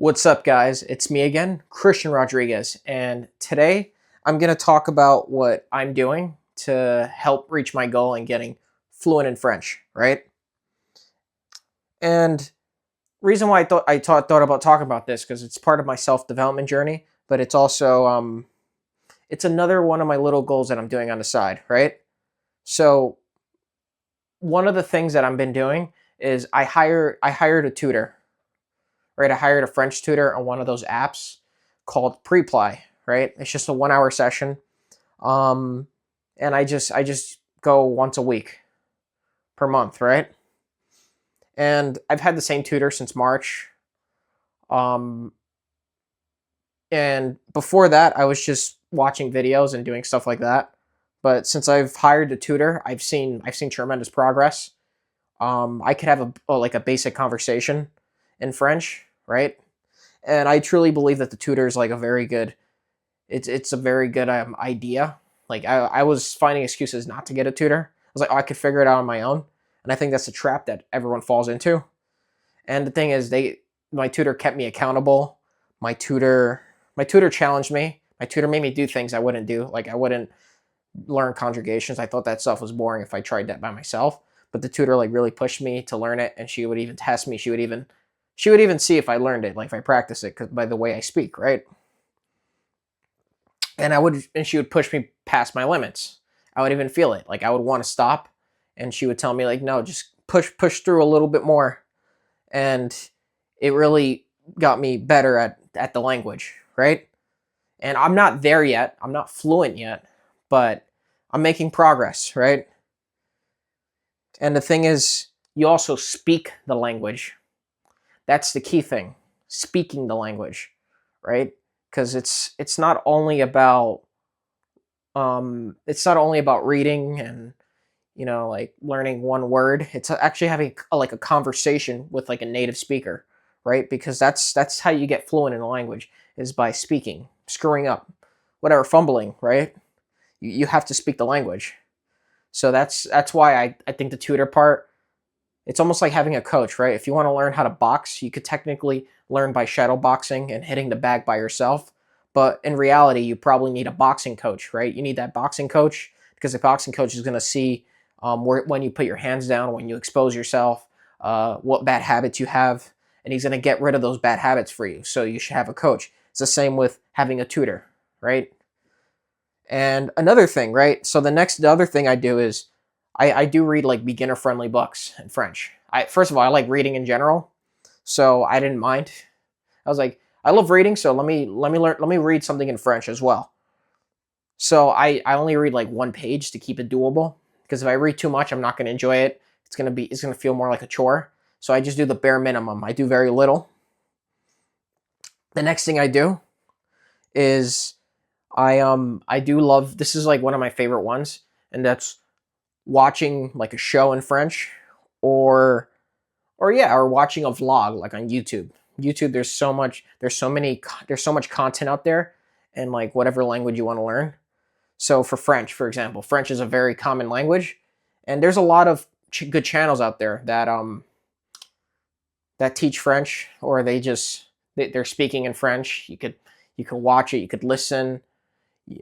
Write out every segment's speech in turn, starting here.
What's up, guys? It's me again, Christian Rodriguez, and today I'm going to talk about what I'm doing to help reach my goal in getting fluent in French, right? And reason why I thought about talking about this because it's part of my self development journey, but it's also it's another one of my little goals that I'm doing on the side, right? So one of the things that I've been doing is I hired a tutor, right? I hired a French tutor on one of those apps called Preply, right? It's just a 1 hour session. Um, and I just go once a week per month, right? And I've had the same tutor since March. Um, and before that, I was just watching videos and doing stuff like that. But since I've hired a tutor, I've seen tremendous progress. I could have like a basic conversation in French, right? And I truly believe that the tutor is like a very good. It's a very good idea. Like I was finding excuses not to get a tutor. I was like, oh, I could figure it out on my own, and I think that's a trap that everyone falls into. And the thing is, my tutor kept me accountable. My tutor my tutor challenged me. My tutor made me do things I wouldn't do. Like I wouldn't learn conjugations. I thought that stuff was boring if I tried that by myself. But the tutor like really pushed me to learn it, and she would even test me. She would even see if I learned it, like if I practice it, cause by the way I speak, right? And she would push me past my limits. I would even feel it. Like I would want to stop, and she would tell me like, no, just push through a little bit more, and it really got me better at the language, right? And I'm not there yet. I'm not fluent yet, but I'm making progress, right? And the thing is, you also speak the language. That's the key thing. Speaking the language, right? Because it's not only about reading and like learning one word. It's actually having like a conversation with like a native speaker, right? Because that's how you get fluent in a language, is by speaking, screwing up, whatever, fumbling, right? You have to speak the language. So that's why I think the tutor part, it's almost like having a coach, right? If you want to learn how to box, you could technically learn by shadow boxing and hitting the bag by yourself. But in reality, you probably need a boxing coach, right? You need that boxing coach because the boxing coach is going to see when you put your hands down, when you expose yourself, what bad habits you have, and he's going to get rid of those bad habits for you. So you should have a coach. It's the same with having a tutor, right? And another thing, right? So the other thing I do is I do read like beginner friendly books in French. First of all, I like reading in general, so I didn't mind. I was like, I love reading, so let me read something in French as well. So I only read like one page to keep it doable, because if I read too much, I'm not going to enjoy it. It's gonna feel more like a chore. So I just do the bare minimum. I do very little. The next thing I do is I do love, this is like one of my favorite ones, and that's watching like a show in French, or or watching a vlog like on YouTube. YouTube, there's so much content out there, and like whatever language you want to learn. So for French, for example, French is a very common language, and there's a lot of good channels out there that teach French, or they're speaking in French. You could watch it, you could listen.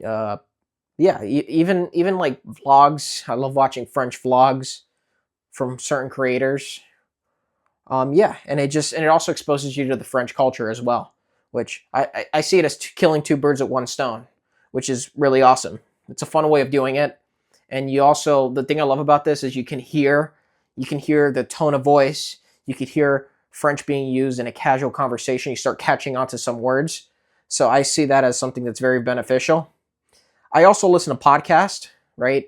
Uh, yeah, even like vlogs. I love watching French vlogs from certain creators. Yeah, and it also exposes you to the French culture as well, which I see it as killing two birds with one stone, which is really awesome. It's a fun way of doing it, and the thing I love about this is you can hear the tone of voice, you could hear French being used in a casual conversation. You start catching on to some words, so I see that as something that's very beneficial. I also listen to podcasts, right?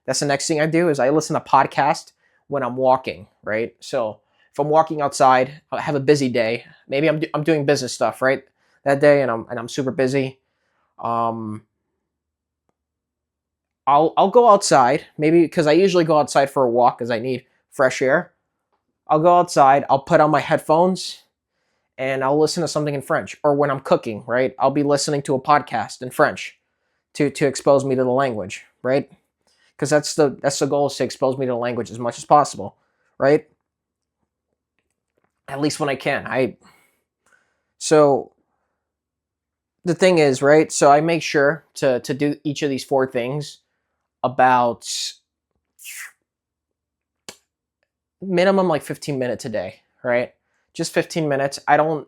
That's the next thing I do is I listen to podcast when I'm walking, right? So if I'm walking outside, I have a busy day. Maybe I'm doing business stuff, right? That day, and I'm super busy. Um, I'll go outside, maybe because I usually go outside for a walk because I need fresh air. I'll go outside. I'll put on my headphones and I'll listen to something in French. Or when I'm cooking, right? I'll be listening to a podcast in French to expose me to the language, right? Because that's the goal, is to expose me to the language as much as possible, right? At least when I can. So the thing is, right? So I make sure to do each of these four things about minimum like 15 minutes a day, right? Just 15 minutes. I don't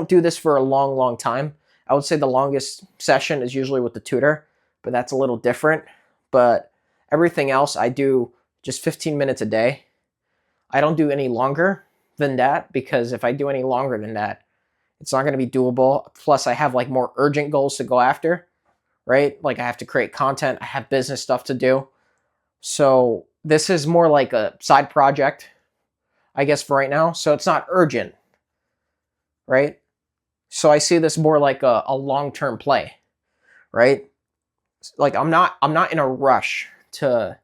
do this for a long time. I would say the longest session is usually with the tutor, but that's a little different. But everything else I do just 15 minutes a day. I don't do any longer than that, because if I do any longer than that, it's not going to be doable. Plus, I have like more urgent goals to go after, right? Like I have to create content, I have business stuff to do. So this is more like a side project, I guess, for right now. So it's not urgent, right? So I see this more like a long-term play, right? Like I'm not in a rush to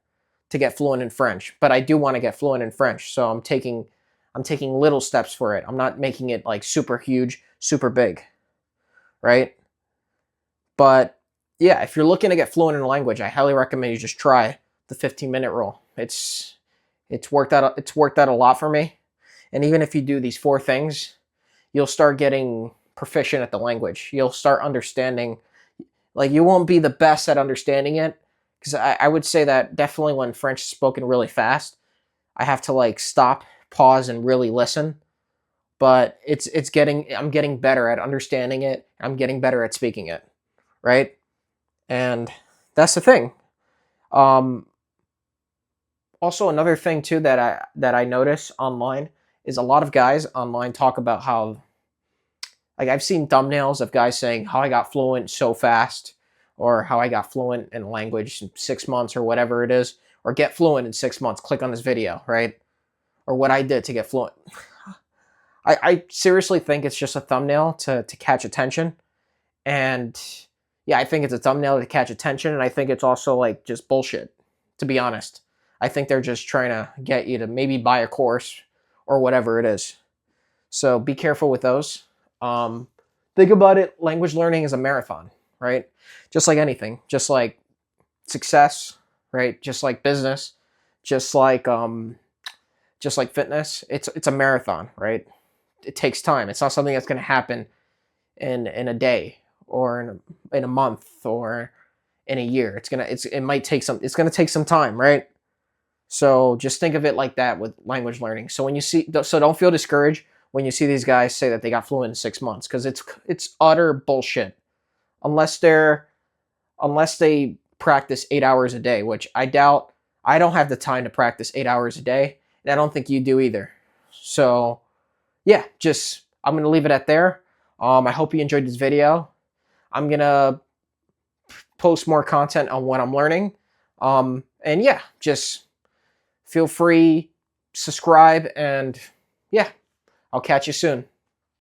get fluent in French, but I do want to get fluent in French. So I'm taking little steps for it. I'm not making it like super huge, super big, right? But yeah, if you're looking to get fluent in a language, I highly recommend you just try the 15-minute rule. It's worked out a lot for me. And even if you do these four things, you'll start getting proficient at the language. You'll start understanding, like you won't be the best at understanding it, because I would say that definitely when French is spoken really fast, I have to like stop, pause, and really listen. But I'm getting better at understanding it. I'm getting better at speaking it, right? And that's the thing. Um, Also, another thing too that I notice online is a lot of guys online talk about how, like, I've seen thumbnails of guys saying how I got fluent so fast, or how I got fluent in language in 6 months, or whatever it is, or get fluent in 6 months. Click on this video, right? Or what I did to get fluent. I seriously think it's just a thumbnail to catch attention. And yeah, I think it's a thumbnail to catch attention. And I think it's also like just bullshit, to be honest. I think they're just trying to get you to maybe buy a course or whatever it is. So be careful with those. Um, think about it. Language learning is a marathon, right? Just like anything, just like success, right? Just like business, just like fitness. It's a marathon, right? It takes time. It's not something that's going to happen in a day, or in a month, or in a year. It might take some. It's gonna take some time, right? So just think of it like that with language learning. So don't feel discouraged when you see these guys say that they got fluent in 6 months, because it's utter bullshit. Unless they practice 8 hours a day, which I doubt. I don't have the time to practice 8 hours a day, and I don't think you do either. So yeah, just I'm gonna leave it at there. I hope you enjoyed this video. I'm gonna post more content on what I'm learning. And yeah, just feel free, subscribe, and yeah, I'll catch you soon.